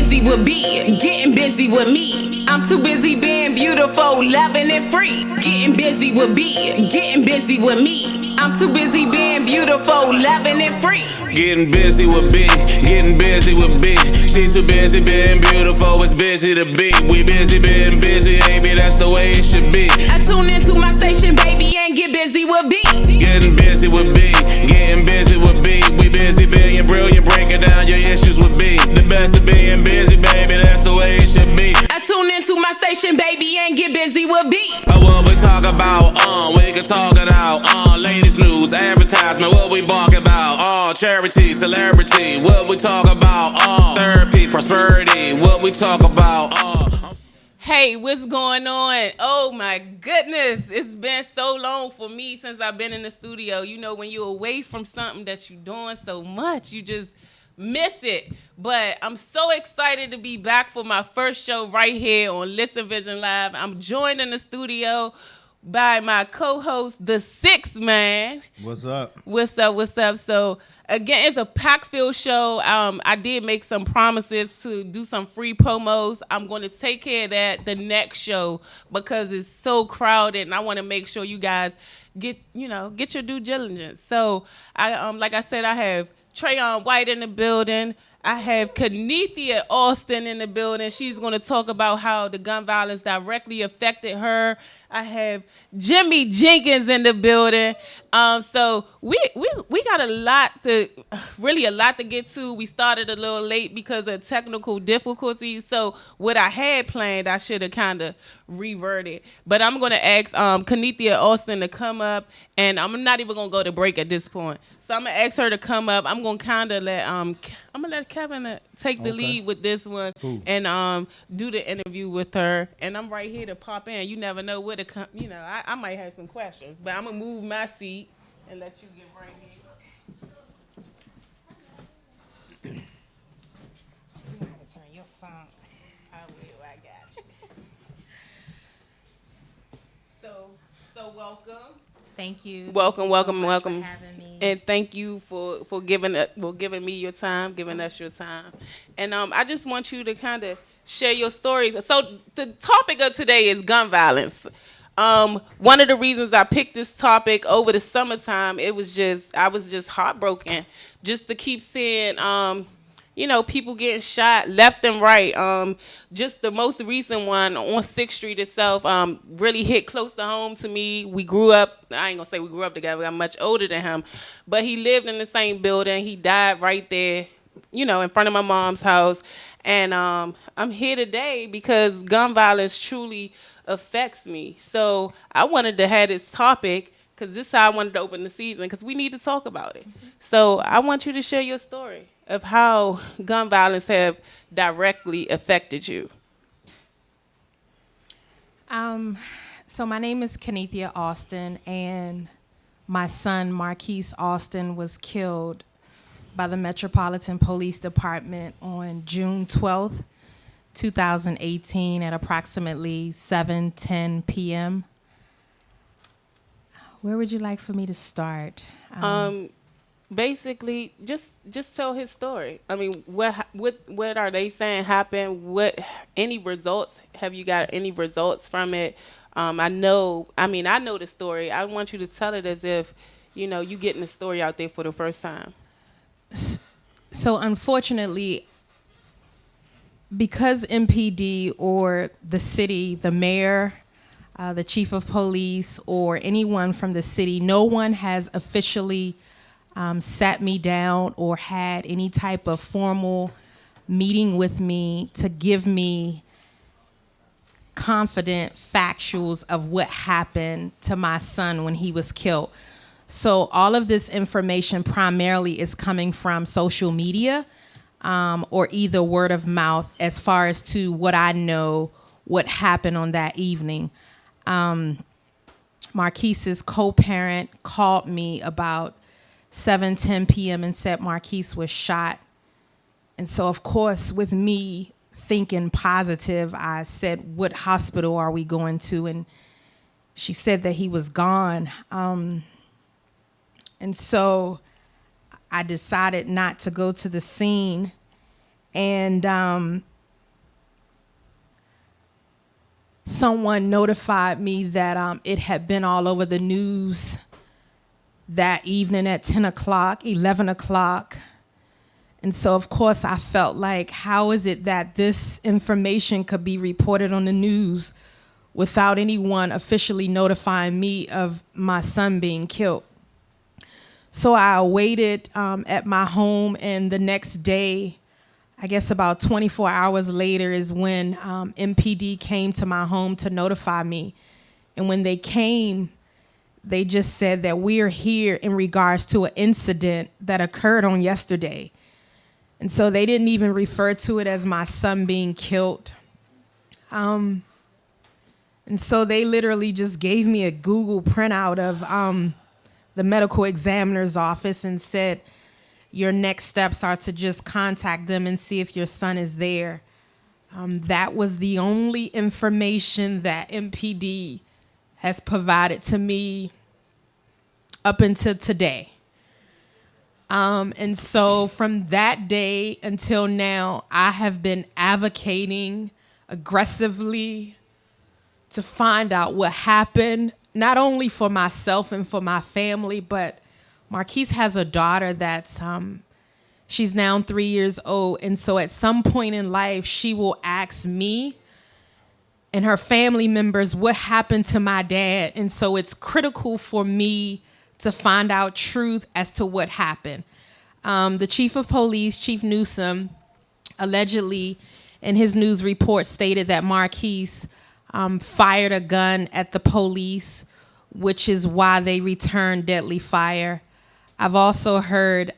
busy with B, getting busy with me. I'm too busy being beautiful, loving and free. Getting busy with B, getting busy with me. I'm too busy being beautiful, loving and free. Getting busy with B, getting busy with B. She too busy being beautiful, it's busy to be. We busy being busy, baby, that's the way it should be. I tune into my station, baby, and get busy with B. Getting busy with B, getting busy with B. We busy being brilliant, breaking down your issues with B. The best of being busy, baby, that's the way it should be. I tune into my station, baby, and get busy with B. What we talk about, we can talk it out. Latest news, advertisement, what we bark about. Charity, celebrity, what we talk about. Therapy, prosperity, what we talk about. Hey, what's going on? Oh my goodness, it's been so long for me since I've been in the studio. You know, when you're away from something that you're doing so much, you just miss it. But I'm so excited to be back for my first show right here on Listen Vision Live. I'm joined in the studio by my co-host, the Sixth Man. What's up? What's up? What's up? So again, it's a pack-filled show. I did make some promises to do some free promos. I'm going to take care of that the next show because it's so crowded, and I want to make sure you guys get your due diligence. So like I said, I have Trayon White in the building. I have Kenethia Austin in the building. She's going to talk about how the gun violence directly affected her. I have Jimmy Jenkins in the building. So we got a lot to get to. We started a little late because of technical difficulties. So what I had planned, I should have kind of reverted. But I'm going to ask Kenethia Austin to come up, and I'm not even going to go to break at this point. So I'm gonna ask her to come up. I'm gonna kind of let Kevin take the lead with this one. Ooh. And do the interview with her. And I'm right here to pop in. You never know where to come. You know, I might have some questions, but I'm gonna move my seat and let you get right here. You might have to turn your phone. I will. I got you. So welcome. Thank you. Welcome. For having me. And thank you for giving me your time, giving us your time. And I just want you to kind of share your stories. So the topic of today is gun violence. One of the reasons I picked this topic over the summertime, I was just heartbroken just to keep seeing people getting shot left and right. Just the most recent one on 6th Street itself really hit close to home to me. We grew up, I ain't gonna say we grew up together, I'm much older than him, but he lived in the same building. He died right there, in front of my mom's house. And I'm here today because gun violence truly affects me. So I wanted to have this topic because this is how I wanted to open the season, because we need to talk about it. Mm-hmm. So I want you to share your story of how gun violence have directly affected you. So my name is Kenethia Austin, and my son, Marquise Austin, was killed by the Metropolitan Police Department on June 12th, 2018 at approximately 7:10 p.m. Where would you like for me to start? Basically, just tell his story. I mean, what are they saying happened? Any results? Have you got any results from it? I know the story. I want you to tell it as if, you getting the story out there for the first time. So unfortunately, because MPD or the city, the mayor, the chief of police, or anyone from the city, no one has officially sat me down or had any type of formal meeting with me to give me confident factuals of what happened to my son when he was killed. So all of this information primarily is coming from social media or either word of mouth as far as to what I know, what happened on that evening. Marquise's co-parent called me about 7:10 p.m. and said Marquise was shot. And so, of course, with me thinking positive, I said, what hospital are we going to? And she said that he was gone. And so I decided not to go to the scene. And someone notified me that it had been all over the news that evening at 10 o'clock, 11 o'clock. And so, of course, I felt like, how is it that this information could be reported on the news without anyone officially notifying me of my son being killed? So I waited at my home, and the next day, I guess about 24 hours later, is when MPD came to my home to notify me. And when they came, they just said that we are here in regards to an incident that occurred on yesterday. And so they didn't even refer to it as my son being killed. And so they literally just gave me a Google printout of the medical examiner's office and said, your next steps are to just contact them and see if your son is there. That was the only information that MPD has provided to me up until today. And so from that day until now, I have been advocating aggressively to find out what happened, not only for myself and for my family, but Marquise has a daughter that's, she's now 3 years old. And so at some point in life, she will ask me and her family members what happened to my dad. And so it's critical for me to find out truth as to what happened. The chief of police, Chief Newsom, allegedly in his news report stated that Marquise fired a gun at the police, which is why they returned deadly fire. I've also heard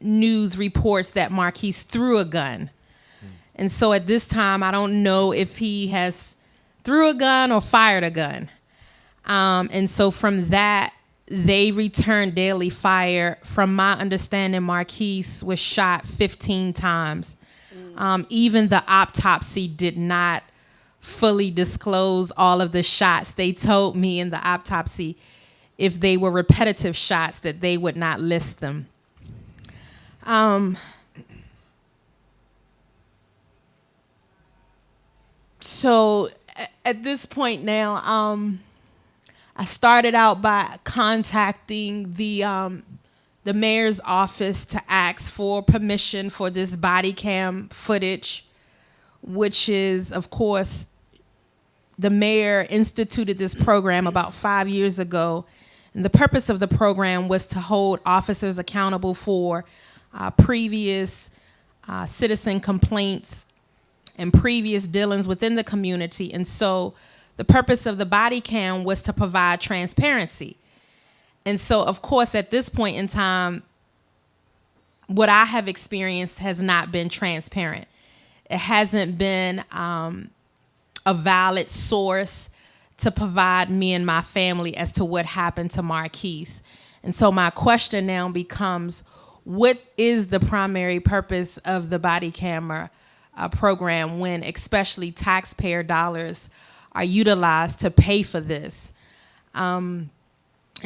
news reports that Marquise threw a gun. And so at this time, I don't know if he has threw a gun or fired a gun. And so from that, they returned deadly fire. From my understanding, Marquise was shot 15 times. Even the autopsy did not fully disclose all of the shots. They told me in the autopsy if they were repetitive shots that they would not list them. So at this point now, I started out by contacting the mayor's office to ask for permission for this body cam footage, which is, of course, the mayor instituted this program about 5 years ago. And the purpose of the program was to hold officers accountable for previous citizen complaints and previous dealings within the community. And so the purpose of the body cam was to provide transparency. And so, of course, at this point in time, what I have experienced has not been transparent. It hasn't been a valid source to provide me and my family as to what happened to Marquise. And so my question now becomes, what is the primary purpose of the body camera program when especially taxpayer dollars are utilized to pay for this? And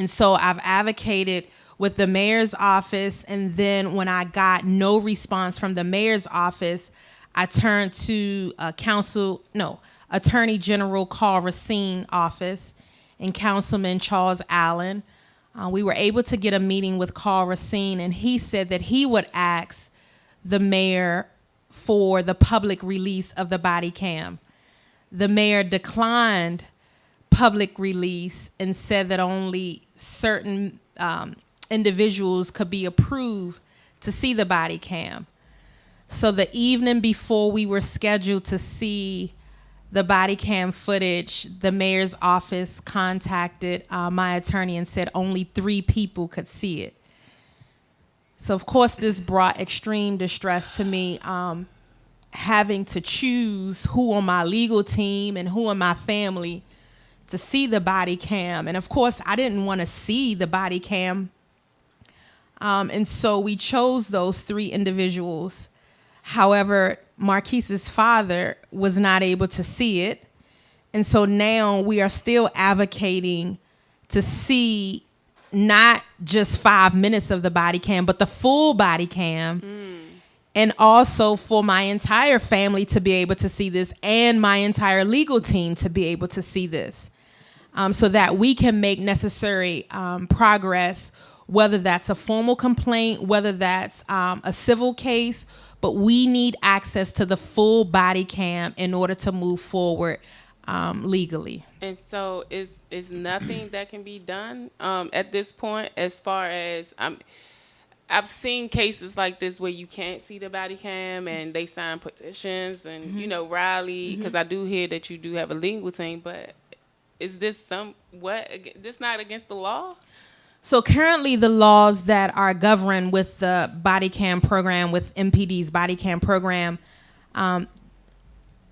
so I've advocated with the mayor's office, and then when I got no response from the mayor's office, I turned to Attorney General Carl Racine office and Councilman Charles Allen. We were able to get a meeting with Carl Racine, and he said that he would ask the mayor for the public release of the body cam. The mayor declined public release and said that only certain individuals could be approved to see the body cam. So the evening before we were scheduled to see the body cam footage, the mayor's office contacted my attorney and said only 3 people could see it. So of course this brought extreme distress to me, having to choose who on my legal team and who in my family to see the body cam. And of course I didn't want to see the body cam. And so we chose those 3 individuals. However, Marquise's father was not able to see it. And so now we are still advocating to see not just 5 minutes of the body cam, but the full body cam. and also for my entire family to be able to see this and my entire legal team to be able to see this, so that we can make necessary progress, whether that's a formal complaint, whether that's a civil case, but we need access to the full body cam in order to move forward legally. And so is nothing that can be done at this point as far as I've seen cases like this where you can't see the body cam and they sign petitions and rally, because I do hear that you do have a legal team, but is this this not against the law? So currently the laws that are governed with the body cam program, with MPD's body cam program,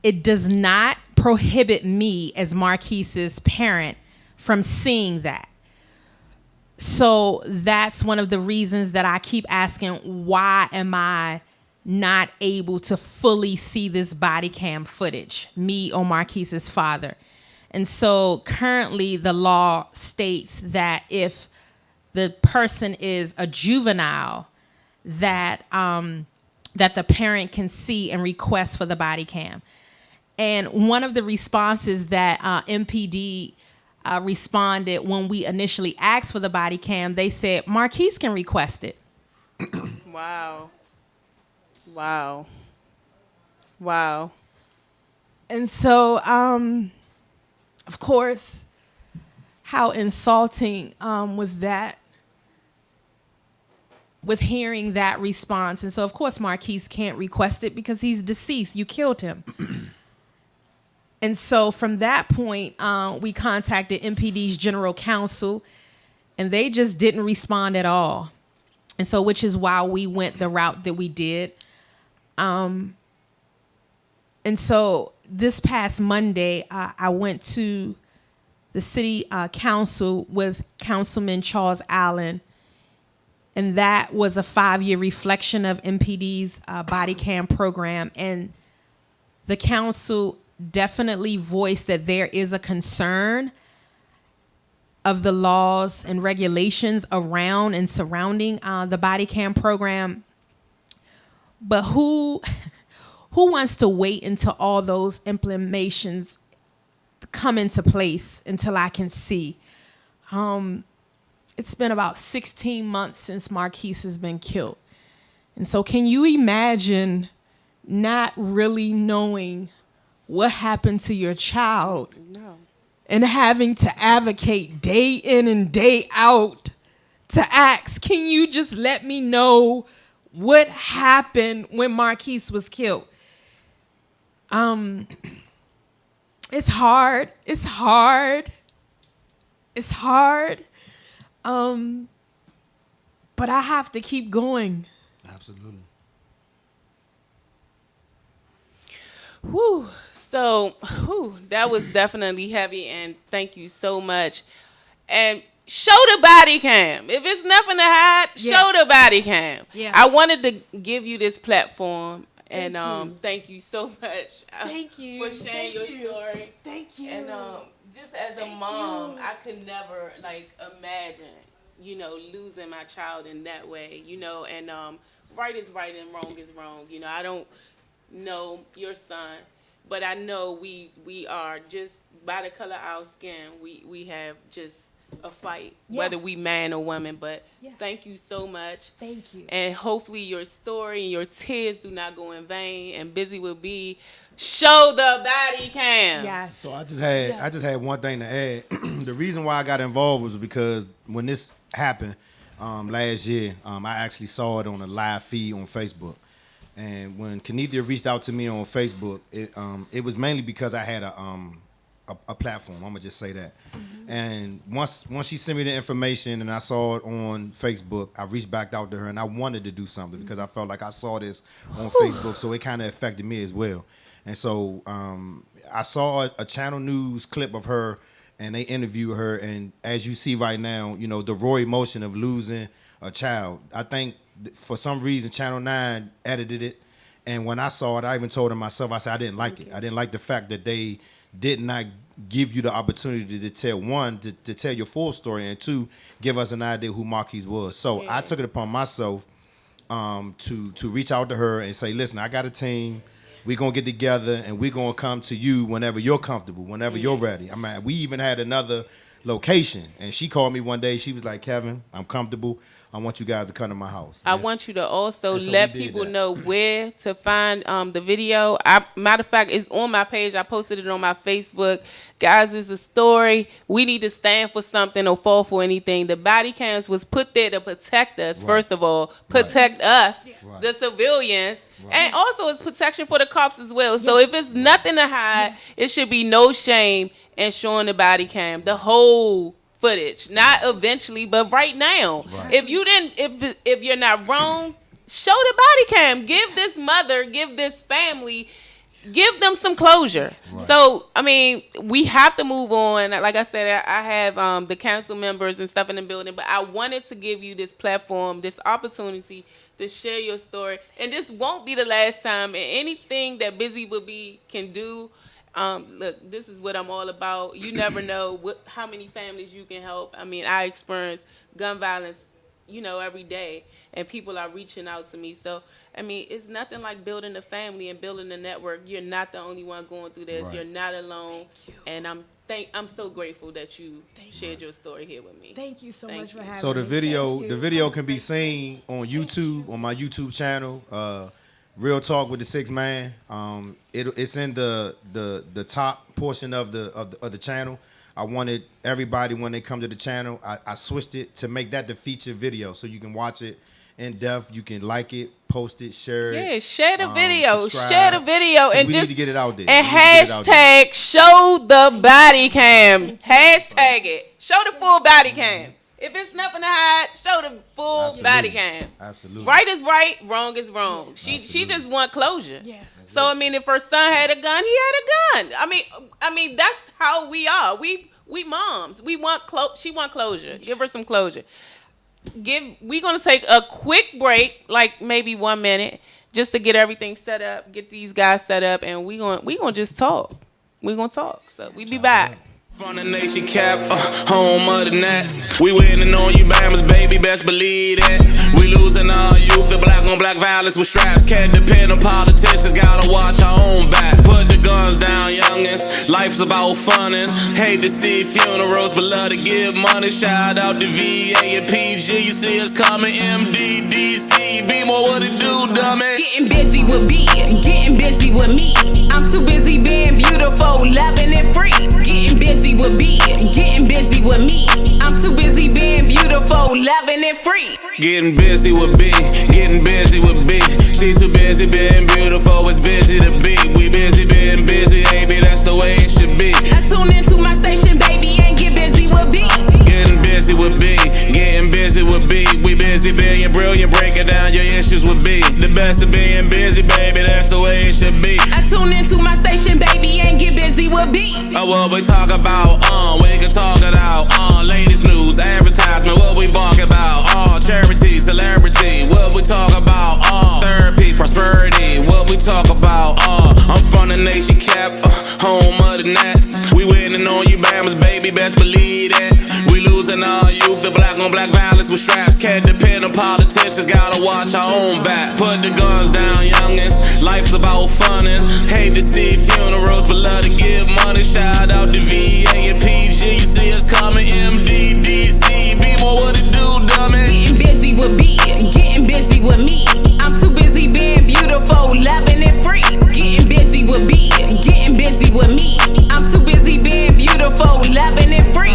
it does not prohibit me as Marquise's parent from seeing that. So that's one of the reasons that I keep asking, why am I not able to fully see this body cam footage, me or Marquise's father? And so currently the law states that if the person is a juvenile, that that the parent can see and request for the body cam. And one of the responses that MPD responded when we initially asked for the body cam, they said Marquise can request it. Wow. And so, of course, how insulting was that with hearing that response. And so, of course, Marquise can't request it because he's deceased. You killed him. And so from that point, we contacted MPD's general counsel, and they just didn't respond at all. And so, which is why we went the route that we did. And so this past Monday, I went to the city council with Councilman Charles Allen, and that was a 5-year reflection of MPD's body cam program. And the council definitely voiced that there is a concern of the laws and regulations around and surrounding the body cam program. But who wants to wait until all those implementations come into place until I can see? It's been about 16 months since Marquise has been killed. And so can you imagine not really knowing what happened to your child? No. And having to advocate day in and day out to ask, can you just let me know what happened when Marquise was killed? It's hard. But I have to keep going. Absolutely. Whew. So, that was definitely heavy, and thank you so much. And show the body cam. If it's nothing to hide, show the body cam. Yeah. I wanted to give you this platform, and Thank thank you. you so much Thank you. for sharing your story. Thank you. And just as a mom, I could never imagine, losing my child in that way, and right is right and wrong is wrong. I don't know your son, but I know we are just by the color of our skin, we have just a fight, whether we man or woman. But thank you so much. Thank you. And hopefully your story and your tears do not go in vain. And Buzy With B, show the body cam. Yes. So I just had one thing to add. The reason why I got involved was because when this happened last year, I actually saw it on a live feed on Facebook. And when Kenethia reached out to me on Facebook, it was mainly because I had a platform. I'm gonna just say that. Mm-hmm. And once she sent me the information and I saw it on Facebook, I reached back out to her and I wanted to do something because I felt like I saw this on Facebook, so it kind of affected me as well. And so I saw a Channel News clip of her, and they interviewed her. And as you see right now, the raw emotion of losing a child. I think for some reason Channel 9 edited it, and when I saw it, I even told her myself, I said I didn't like it. I didn't like the fact that they did not give you the opportunity to tell, one, to tell your full story, and two, give us an idea who Marquise was. So I took it upon myself to reach out to her and say, listen, I got a team. We're going to get together and we're going to come to you whenever you're comfortable, whenever you're ready. I mean, we even had another location, and she called me one day. She was like, Kevin, I'm comfortable. I want you guys to come to my house. I want you to also so let people know where to find the video. Matter of fact, it's on my page. I posted it on my Facebook. Guys, it's a story. We need to stand for something or fall for anything. The body cams was put there to protect us, first of all. Protect us, the civilians. And also it's protection for the cops as well. So if it's nothing to hide, it should be no shame in showing the body cam. The whole footage, not eventually, but right now. If you didn't, if you're not wrong, show the body cam. Give this mother, give this family, give them some closure. So I mean, we have to move on. Like I said, I have the council members and stuff in the building, but I wanted to give you this platform, this opportunity to share your story, and this won't be the last time. And anything that Buzy With B can do. Look, this is what I'm all about. You never know how many families you can help. I mean, I experience gun violence, every day, and people are reaching out to me. So, I mean, it's nothing like building a family and building a network. You're not the only one going through this. You're not alone. And I'm so grateful that you shared your story here with me. Thank you so much for having me. So the video can be seen on YouTube, on my YouTube channel. Real Talk with the 6 Man. It's in the top portion of the channel. I wanted everybody, when they come to the channel, I switched it to make that the feature video, so you can watch it in depth. You can like it, post it, share it. Yeah, share the video. Subscribe. Share the video. And we just need to get it out there. And hashtag show the body cam. Hashtag it. Show the full body cam. If it's nothing to hide, show the full body cam. Absolutely. Right is right, wrong is wrong. She just want closure. Yeah. So I mean, if her son had a gun, he had a gun. I mean that's how we are. We moms. We want she want closure. Give her some closure. We're gonna take a quick break, like maybe 1 minute, just to get everything set up, get these guys set up, and we gonna just talk. We gonna talk. So we be back. From the nation cap, home of the Nats. We winning on you, Bammers, baby, best believe it. We losing our youth, the black on black violence with straps. Can't depend on politicians, gotta watch our own back. Put the guns down, youngins, life's about funnin'. Hate to see funerals, but love to give money. Shout out to VA and PG, you see us coming, MDDC. Be more what it do, dummy. Getting busy with B, getting busy with me. I'm too busy being beautiful, loving and free. Getting busy with B, getting busy with me. I'm too busy being beautiful, loving and free. Getting busy with B, getting busy with B. She too busy being beautiful, it's busy to be. We busy being busy, baby, that's the way it should be. I tune into my station, baby, and get busy with B. Getting busy with B, getting busy with B. We busy being brilliant, breaking down your issues with B. The best of being busy, baby, that's the way it should be. I tune into my station, baby, and get busy with B. What we talk about, we can talk it out, latest news, advertisement, what we bark about, charity, celebrity, what we talk about, therapy, prosperity, what we talk about, I'm from the nation cap, home of the Nats. We winning on you, Bammers, baby, best believe it. We losing our youth, the black on black violence with straps. Can't depend on politicians, gotta watch our own back. Put the guns down, youngins, life's about funnin'. Hate to see funerals, but love to give money. Shout out to VA and PG, you see us coming, MDDC. Be more what it do, dummy. Getting busy with B, getting busy with me. I'm too busy being beautiful, loving and free. Getting busy with B, getting busy with me. I'm too busy being beautiful, loving and free.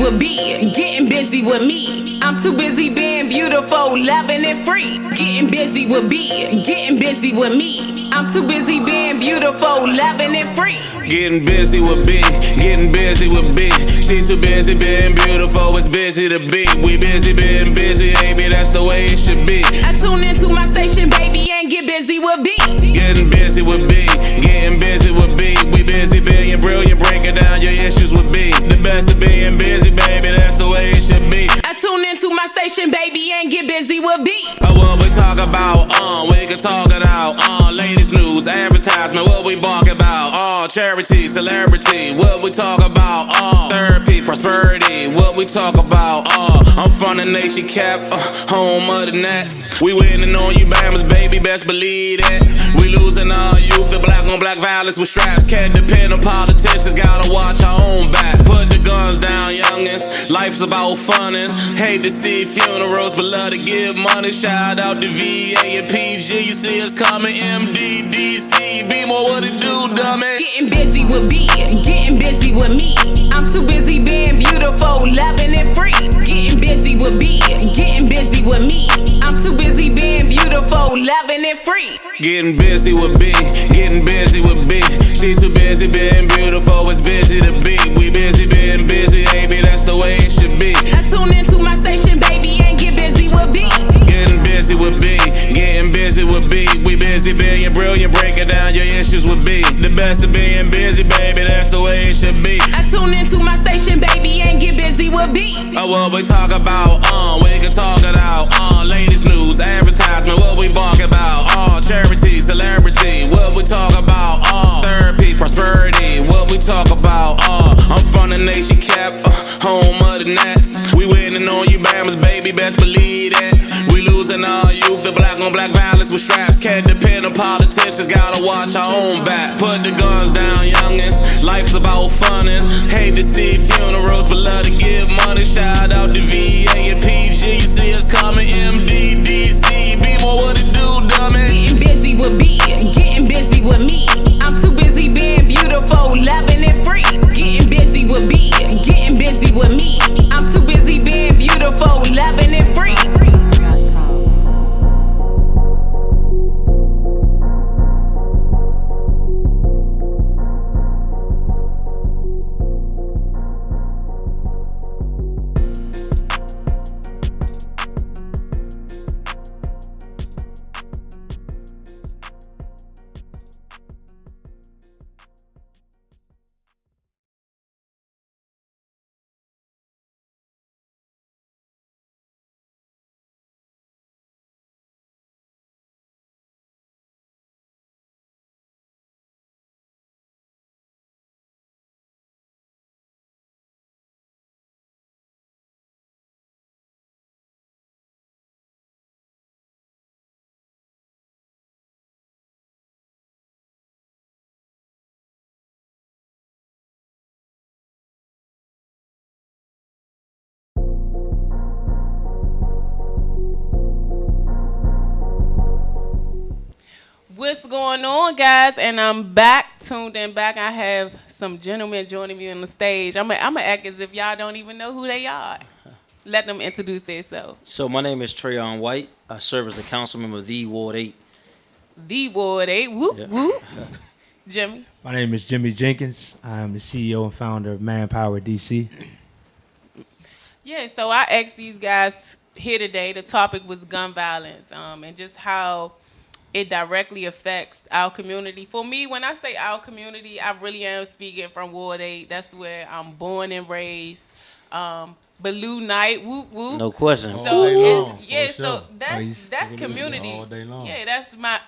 with B, getting busy with me. I'm too busy being beautiful, loving and free. Getting busy with B, getting busy with me. I'm too busy being beautiful, loving and free. Getting busy with B, getting busy with B. She too busy being beautiful, it's busy to be. We busy being busy, baby, that's the way it should be. I tune into my station, baby, and get busy with B. Getting busy with B, getting busy with B. We busy being brilliant, breaking down your issues with B. The best of being busy, baby, that's the way it should be. I tune into my station, baby, and get busy with B. What we talk about, we can talk it out. Latest news, advertisement, what we bark about. Charity, celebrity, what we talk about. Therapy, prosperity, what we talk about. I'm from the nation cap, home of the Nets. We winning on you, Bammers, baby, best believe it. We losing our youth, the black on black violence with straps. Can't depend on politicians, gotta watch our own back. Put the guns down, youngins. Life's about funnin'. Hate to see funerals, but love to give money. Shout out to VA and PG. You see us coming, MDDC. Be more what it do, dummy. Getting busy with B, getting busy with me. I'm too busy being beautiful, loving and free. Getting busy with B, getting busy with me. I'm too busy being beautiful, loving and free. Getting busy with B, getting busy with B. She too busy being beautiful, it's busy to be. We busy being busy, baby, that's the way it should be. I tune into my station, baby, and get busy with B. Getting busy with B, getting busy with B. We busy being brilliant, breaking down your issues with B. The best of being busy, baby, that's the way it should be. I tune into my station, baby, and get busy with B. What we talk about, we can talk it out. Latest news, advertisement, what we bark about. Charity, celebrity, what we talk about. Therapy, prosperity, what we talk about. I'm from the nation cap, home of the Nets. We winning on you, Bammers, baby, best believe it. We losing our youth, the black on black violence with straps. Can't depend on politicians, gotta watch our own back. Put the guns down, youngins. Life's about funnin'. Hate to see funerals, but love to give money. Shout out to VA and PG. You see us coming, MDDC. Be more what it do, dummy. Getting busy with B, getting busy with me. I'm too busy being beautiful, loving and free. Getting busy with B, getting busy with me. I'm too busy being beautiful, loving and free. What's going on, guys? And I'm back, tuned in back. I have some gentlemen joining me on the stage. I'm gonna act as if y'all don't even know who they are. Let them introduce themselves. So my name is Trayon White. I serve as a council member of the Ward 8. The Ward 8, whoop, Yeah. whoop. Jimmy. My name is Jimmy Jenkins. I am the CEO and founder of Manpower DC. Yeah, so I asked these guys here today. The topic was gun violence, and just how it directly affects our community. For me, when I say our community, I really am speaking from Ward 8. That's where I'm born and raised. Blue Night, whoop whoop. No question. So All day long, it's yeah, for so sure. that's community. All day long. Yeah,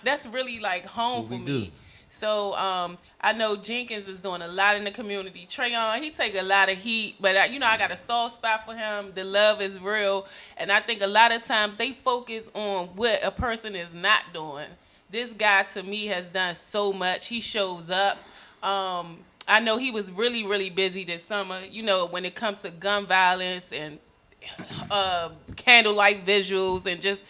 that's really like home That's for what we me. do. So I know Jenkins is doing a lot in the community. Trayon, he take a lot of heat, but I got a soft spot for him. The love is real, and I think a lot of times they focus on what a person is not doing. This guy to me has done so much. He shows up. I know he was really, really busy this summer, when it comes to gun violence and candlelight visuals and just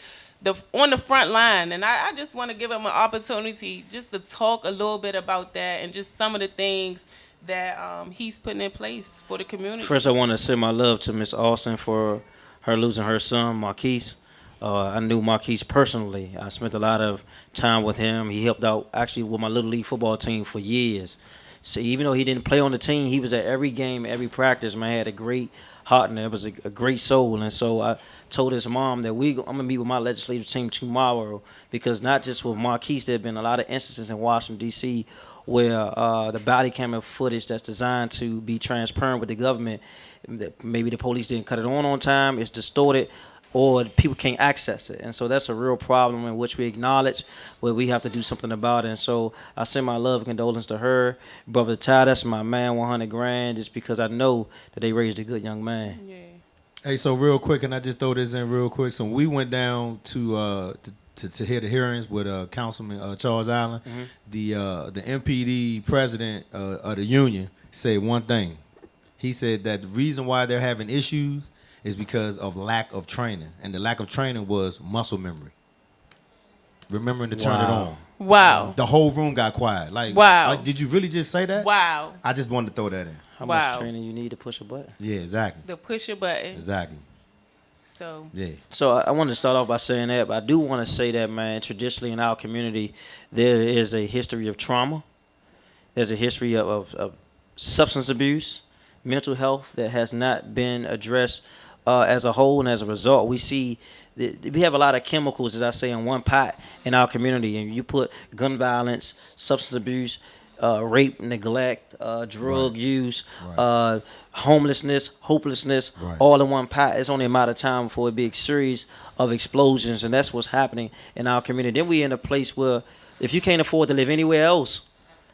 on the front line. And I just want to give him an opportunity just to talk a little bit about that and just some of the things that he's putting in place for the community. First, I want to send my love to Miss Austin for her losing her son, Marquise. I knew Marquise personally. I spent a lot of time with him. He helped out actually with my little league football team for years. So even though he didn't play on the team, he was at every game, every practice. Man, he had a great heart and it was a great soul. And so I told his mom that I'm gonna meet with my legislative team tomorrow because not just with Marquise, there have been a lot of instances in Washington D.C. where the body camera footage that's designed to be transparent with the government, maybe the police didn't cut it on time, it's distorted, or people can't access it. And so that's a real problem in which we acknowledge, where we have to do something about it. And so I send my love and condolence to her. Brother Ty, that's my man, 100 grand, just because I know that they raised a good young man. Yeah. Hey, so real quick, and I just throw this in real quick. So we went down to hear the hearings with Councilman Charles Allen. Mm-hmm. The MPD president of the union said one thing. He said that the reason why they're having issues is because of lack of training, and the lack of training was muscle memory, remembering to turn it on. Wow. The whole room got quiet. Wow. Did you really just say that? Wow. I just wanted to throw that in. How Wow. much training you need to push a button? Yeah, exactly. The push a button. Exactly. So Yeah. So I wanted to start off by saying that, but I do want to say that, man, traditionally in our community, there is a history of trauma. There's a history of substance abuse, mental health that has not been addressed as a whole, and as a result, we see we have a lot of chemicals, as I say, in one pot in our community, and you put gun violence, substance abuse, rape, neglect, drug use, homelessness, hopelessness, all in one pot. It's only a matter of time for a big series of explosions, and that's what's happening in our community. Then we in a place where if you can't afford to live anywhere else,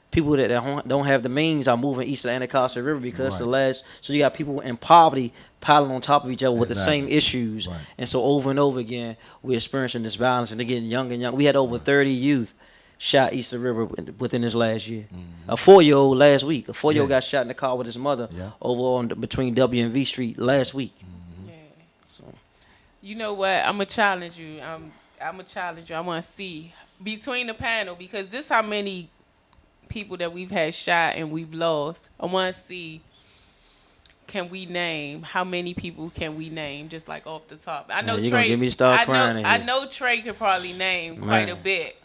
people that don't have the means are moving east of the Anacostia River because that's the last. So you got people in poverty piling on top of each other with the same issues. Right. And so over and over again, we're experiencing this violence, and they're getting younger and younger. We had over 30 youth shot east of the river within this last year. A 4-year-old last week. A 4-year-old got shot in the car with his mother over on between WLVS Street last week. Yeah. So, you know what? I'm gonna challenge you. I'm gonna challenge you. I want to see between the panel, because this how many people that we've had shot and we've lost. I want to see, can we name how many people can we name, just like off the top? I know you're Trey. Gonna get me to start crying I know Trey could probably name quite a bit.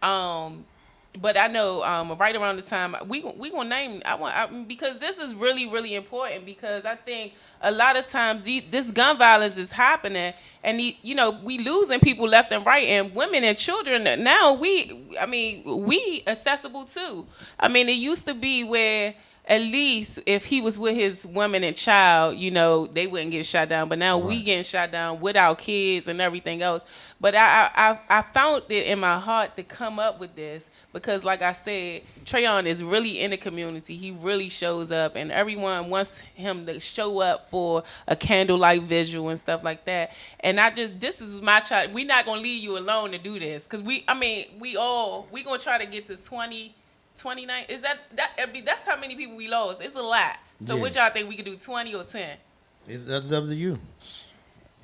But I know right around the time we gonna name. Because this is really, really important, because I think a lot of times this gun violence is happening, and we losing people left and right, and women and children. Now we accessible too. I mean, it used to be where at least if he was with his woman and child, they wouldn't get shot down. But now we getting shot down with our kids and everything else. But I found it in my heart to come up with this because, like I said, Trayon is really in the community. He really shows up, and everyone wants him to show up for a candlelight visual and stuff like that. And this is my child. We're not gonna leave you alone to do this, because we gonna try to get to 29. Is that's how many people we lost? It's a lot. So what y'all think, we could do 20 or 10? It's up to you.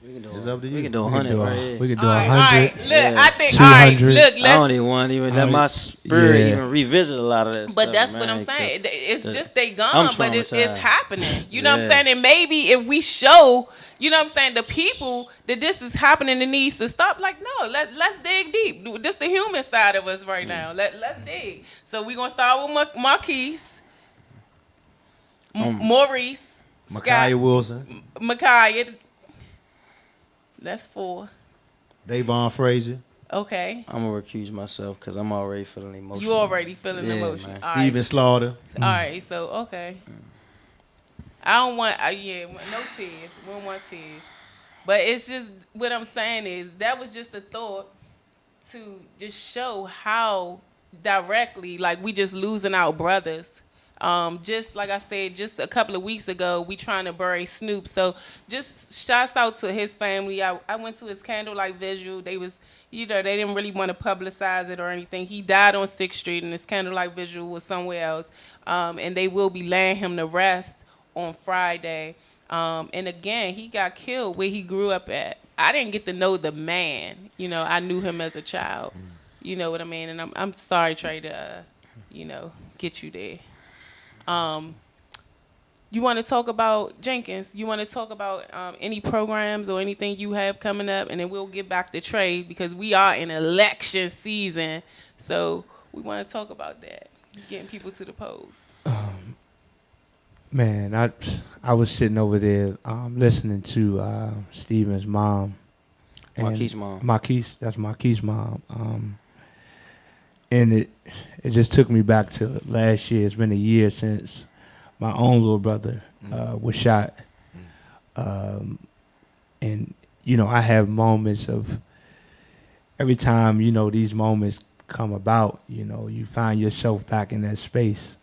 It's up to you. We can do 100 right here. We can do All 100. right. Look, I think 200. Look, I don't even want to let my spirit even revisit a lot of that but stuff, that's man, what I'm saying. It's just they I'm gone, but it's traumatized. happening. You know what I'm saying? And maybe if we show, the people that this is happening and needs to stop, like, no, let's dig deep. This the human side of us right now. Let's dig. So we're going to start with Marquise, Maurice, Micaiah Wilson, Micaiah. That's 4. Davon Frazier, Okay. I'm going to recuse myself because I'm already feeling emotional. You already feeling emotion. Man. All Steven Slaughter. All right, so okay. I don't want, no tears. We don't want tears. But it's just, what I'm saying is, that was just a thought to just show how directly, like, we just losing our brothers. Just like I said, just a couple of weeks ago, we trying to bury Snoop. So just shouts out to his family. I went to his candlelight visual. They was, they didn't really want to publicize it or anything. He died on 6th Street, and his candlelight visual was somewhere else. And they will be laying him to rest on Friday. And again, he got killed where he grew up at. I didn't get to know the man. I knew him as a child. You know what I mean? And I'm sorry, Trey, to, get you there. You want to talk about Jenkins? You want to talk about any programs or anything you have coming up, and then we'll get back to Trey because we are in election season, so we want to talk about that, getting people to the polls. Man, I was sitting over there listening to Steven's mom. Marquise' mom. Marquise, that's Marquise' mom. And it just took me back to last year. It's been a year since my own little brother was shot. And, you know, I have moments of, every time, you know, these moments come about, you know, you find yourself back in that space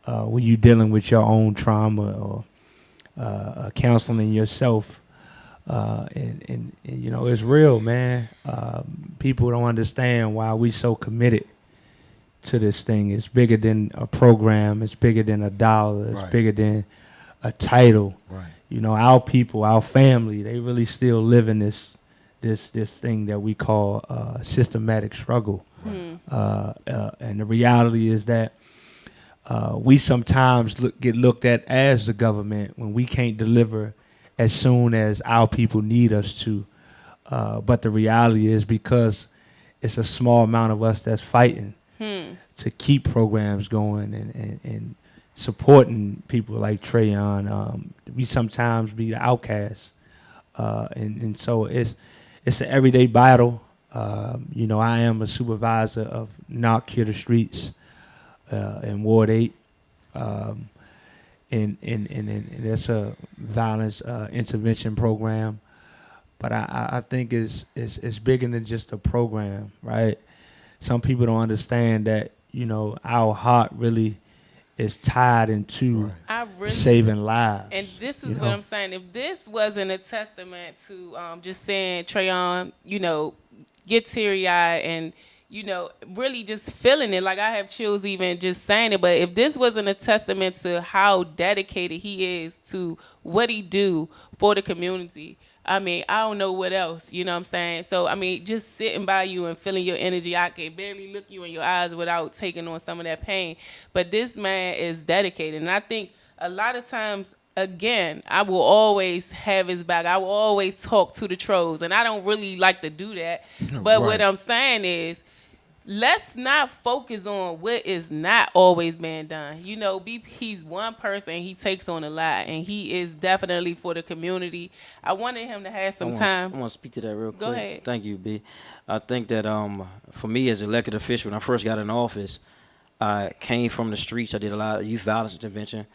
when you're dealing with your own trauma or counseling yourself. And you know, it's real, man. People don't understand why we so committed to this thing. It's bigger than a program. It's bigger than a dollar. It's Right. bigger than a title. Right. You know, our people, our family, they really still live in this thing that we call systematic struggle. And the reality is that we sometimes get looked at as the government when we can't deliver as soon as our people need us to. But the reality is, because it's a small amount of us that's fighting to keep programs going and supporting people like Trayon, we sometimes be the outcasts. And so it's an everyday battle. You know, I am a supervisor of Knock Cure the Streets in Ward 8. And it's a violence intervention program. But I think it's bigger than just a program, right? Some people don't understand that, you know, our heart really is tied into saving lives. And this is what I'm saying. If this wasn't a testament to just saying, Trayon, you know, get teary-eyed and, you know, really just feeling it. Like, I have chills even just saying it. But if this wasn't a testament to how dedicated he is to what he do for the community, I mean, I don't know what else, you know what I'm saying? So, I mean, just sitting by you and feeling your energy, I can barely look you in your eyes without taking on some of that pain. But this man is dedicated. And I think a lot of times, again, I will always have his back. I will always talk to the trolls. And I don't really like to do that. But what I'm saying is, let's not focus on what is not always being done. You know, he's one person. He takes on a lot, and he is definitely for the community. I wanted him to have some time. I want to speak to that real quick. Go ahead. Thank you, B. I think that for me as an elected official, when I first got in office, I came from the streets. I did a lot of youth violence intervention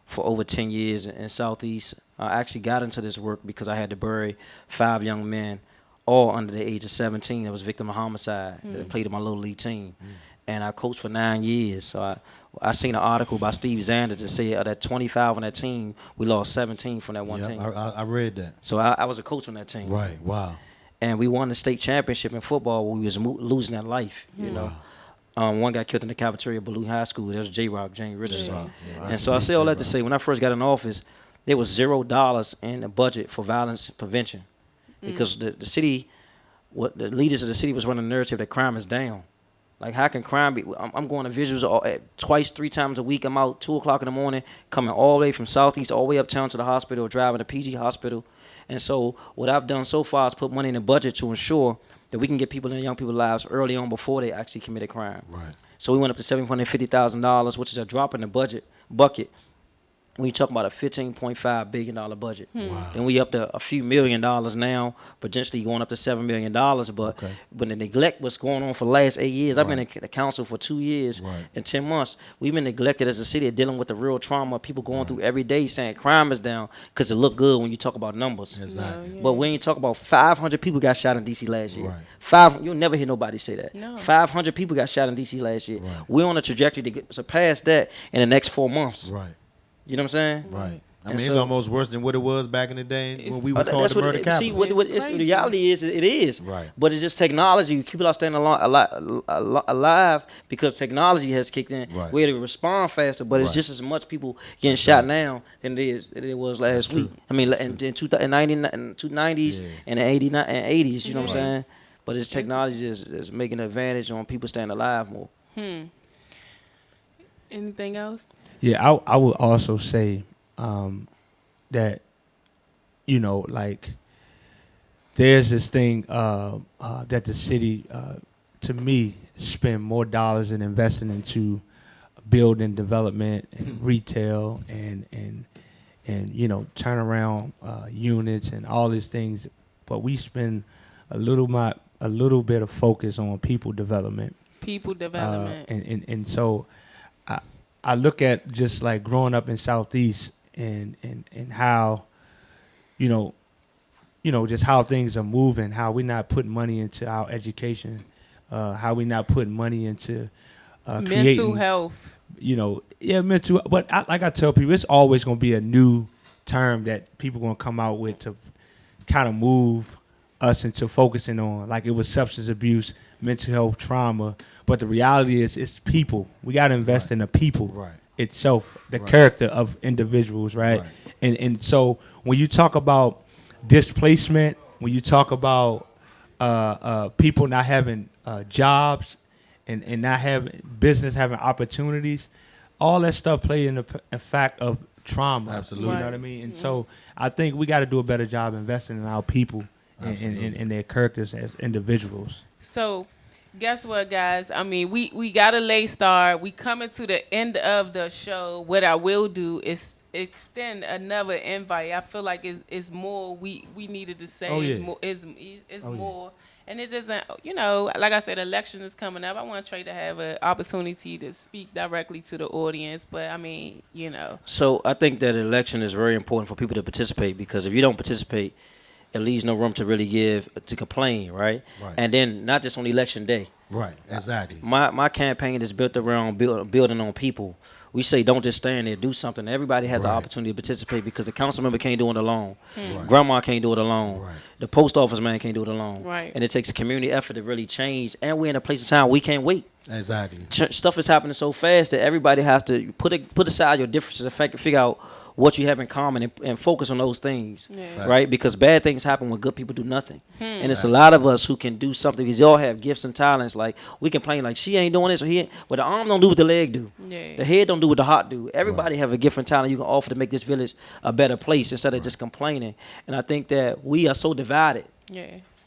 for over 10 years in Southeast. I actually got into this work because I had to bury 5 young men, all under the age of 17, that was victim of homicide, that played in my little league team. And I coached for 9 years. So I seen an article by Steve Zander that said that 25 on that team, we lost 17 from that one team. I read that. So I was a coach on that team. Right. Wow. And we won the state championship in football where we was losing that life, you know. One got killed in the cafeteria of Balloon High School. That was J-Rock, James Richardson. And so I say all that to say, when I first got in office, there was $0 in the budget for violence prevention. Because the city, the leaders of the city was running a narrative that crime is down. Like, how can crime be? I'm going to visuals twice, 3 times a week. I'm out 2 o'clock in the morning, coming all the way from Southeast, all the way uptown to the hospital, driving to PG Hospital. And so what I've done so far is put money in the budget to ensure that we can get people in young people's lives early on before they actually commit a crime. Right. So we went up to $750,000, which is a drop in the bucket. When you talk about a $15.5 billion budget. Wow. Then we up to a few $1 million now, potentially going up to $7 million. But when the neglect was going on for the last 8 years, I've been in the council for 2 years and 10 months. We've been neglected as a city, dealing with the real trauma people going through every day, saying crime is down because it look good when you talk about numbers. Exactly. But when you talk about 500 people got shot in D.C. last year. You'll never hear nobody say that. No. 500 people got shot in D.C. last year. Right. We're on a trajectory to surpass that in the next 4 months. Right. You know what I'm saying? Right. I And mean, it's so- almost worse than what it was back in the day when we were called that's the what murder see, capital. what It's the crazy. reality is, it is. Right. But it's just technology. People are staying alive because technology has kicked in. Right. We're able to respond faster, but it's Right. just as much people getting shot now than it was last week. I mean, in 290s and the 89 and 80s, you know what I'm saying? But it's technology is making an advantage on people staying alive more. Anything else? Yeah, I would also say that, you know, like there's this thing that the city, to me, spend more dollars in investing into building development and retail and you know, turnaround units and all these things, but we spend a little bit of focus on people development. People development. And so I look at just like growing up in Southeast and how, you know, just how things are moving, how we're not putting money into our education, how we're not putting money into mental health. You know, yeah, mental. But like I tell people, it's always going to be a new term that people going to come out with to kind of move us into focusing on. Like it was substance abuse, mental health, trauma. But the reality is, it's people. We got to invest in the people itself, the character of individuals, right? And so when you talk about displacement, when you talk about people not having jobs and not having business, having opportunities, all that stuff play in the fact of trauma. Absolutely. You know what I mean? And so I think we got to do a better job investing in our people and their characters as individuals. So guess what, guys? I mean, we got a late start. We coming to the end of the show. What I will do is extend another invite. I feel like it's more we needed to say. Oh, yeah. It's more. And it doesn't, you know, like I said, election is coming up. I want Trey to have an opportunity to speak directly to the audience. But, I mean, you know. So I think that election is very important for people to participate, because if you don't participate, it leaves no room to really to complain, right? And then not just on election day. Right, exactly. My campaign is built around building on people. We say don't just stand there, do something. Everybody has an opportunity to participate, because the council member can't do it alone. Grandma can't do it alone. The post office man can't do it alone. And it takes a community effort to really change. And we're in a place in time we can't wait. Exactly. Stuff is happening so fast that everybody has to put aside your differences and figure out what you have in common and focus on those things, right? Because bad things happen when good people do nothing. And it's a lot of us who can do something, because y'all have gifts and talents. Like, we complain like she ain't doing this or he ain't, but the arm don't do what the leg do. The head don't do what the heart do. Everybody have a gift and talent you can offer to make this village a better place instead of just complaining. And I think that we are so divided.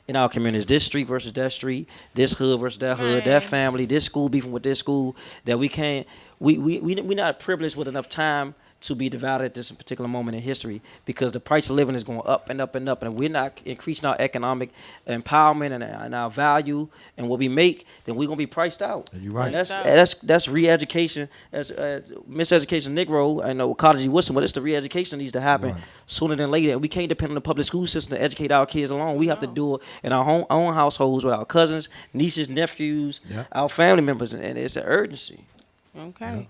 In our communities, this street versus that street, this hood versus that hood, that family, this school beefing with this school, that we can't, we're not privileged with enough time to be divided at this particular moment in history, because the price of living is going up and up and up, and if we're not increasing our economic empowerment and our value and what we make, then we're gonna be priced out. You're right. And that's re-education. As miseducation Negro, I know Carter G. Woodson, but it's the re-education that needs to happen sooner than later. And we can't depend on the public school system to educate our kids alone. We have to do it in our own households with our cousins, nieces, nephews, our family members, and it's an urgency. Okay.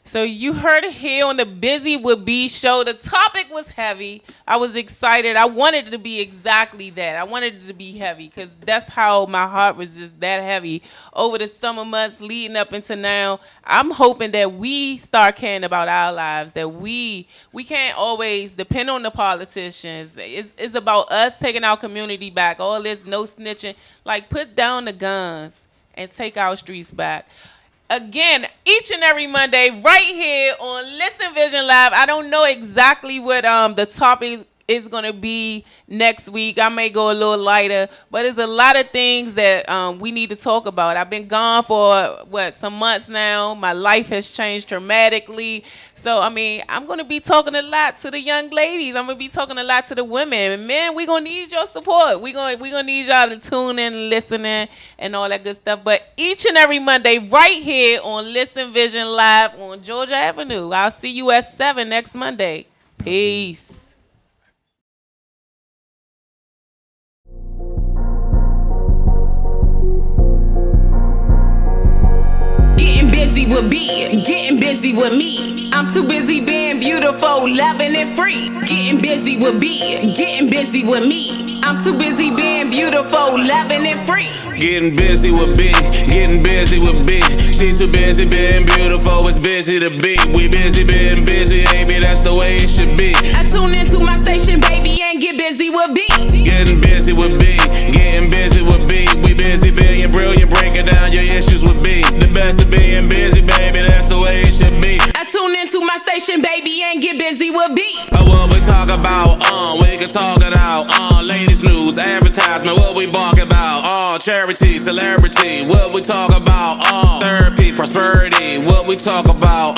So you heard it here on the Buzy With B show. The topic was heavy. I was excited. I wanted it to be exactly that. I wanted it to be heavy, because that's how my heart was, just that heavy over the summer months leading up into now. I'm hoping that we start caring about our lives, that we can't always depend on the politicians. It's about us taking our community back. All this no snitching. Like, put down the guns and take our streets back. Again, each and every Monday, right here on Listen Vision Live. I don't know exactly what the topic is going to be next week. I may go a little lighter, but there's a lot of things that we need to talk about. I've been gone for, some months now. My life has changed dramatically. So, I mean, I'm going to be talking a lot to the young ladies. I'm going to be talking a lot to the women. And, man, we're going to need your support. We're gonna need y'all to tune in and listen in and all that good stuff. But each and every Monday, right here on Listen Vision Live on Georgia Avenue. I'll see you at 7 next Monday. Peace. Busy with B, getting busy with me. I'm too busy being beautiful, loving and free. Getting busy with B, getting busy with me. I'm too busy being beautiful, loving and free. Getting busy with B, getting busy with B. She too busy being beautiful, it's busy to be. We busy being busy, baby, that's the way it should be. I tune into my station, baby, and get busy with B. Getting busy with B, getting busy with B. We busy being brilliant, breaking down your issues with B. The best of being busy, baby, that's the way it should be. I tune into my station, baby, and get busy with B. What we talk about, we can talk it out. Latest news, advertisement, what we bark about. Charity, celebrity, what we talk about. Therapy, prosperity, what we talk about.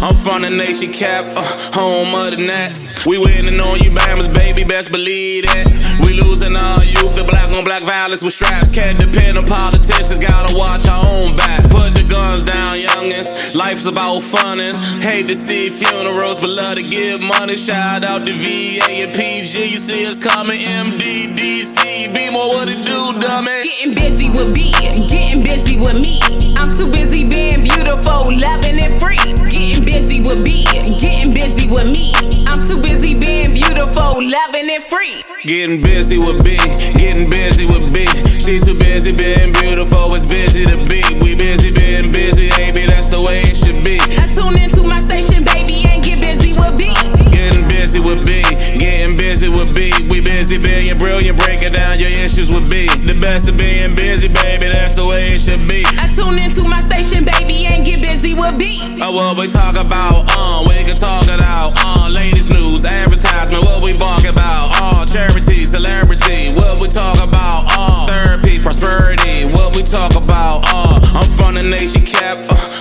I'm from the nation cap, home of the Nets. We winning on you, Bammers, baby, best believe it. We losing our youth, the black on black violence with straps. Can't depend on politicians, gotta watch our own back. Put the guns down, youngins. Life's about funnin'. Hate to see funerals, but love to give money. Shout out to VA and PG. You see us coming, MDDC. Be more what it do, dummy. Getting busy with B, getting busy with me. I'm too busy being beautiful, loving and free. Getting busy with B, getting busy with me. I'm too busy being beautiful, loving and free. Getting busy with B, getting busy with B. She too busy being beautiful, it's busy to be. We busy being busy, baby, that's the way it should be. I tune into my station, baby, and get busy with B. Getting busy with B, getting busy with B. We busy being brilliant, breaking down your issues with B. The best of being busy, baby, that's the way it should be. I tune into my station, baby, and get busy with B. What we talk about, we can talk it out. Latest news, advertisement, what we bark about. Charity, celebrity, what we talk about. Therapy, prosperity, what we talk about. I'm from the nation cap,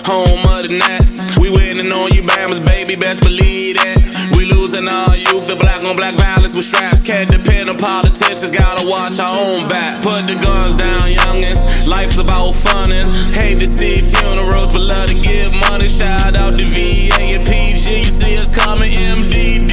home of the Nets. We winning on you, Bammers, baby, best believe it. We losing our youth, the black on black violence with straps. Can't depend on politicians, gotta watch our own back. Put the guns down, youngins. Life's about funnin'. Hate to see funerals, but love to give money. Shout out to VA and PG. You see us coming, MDD.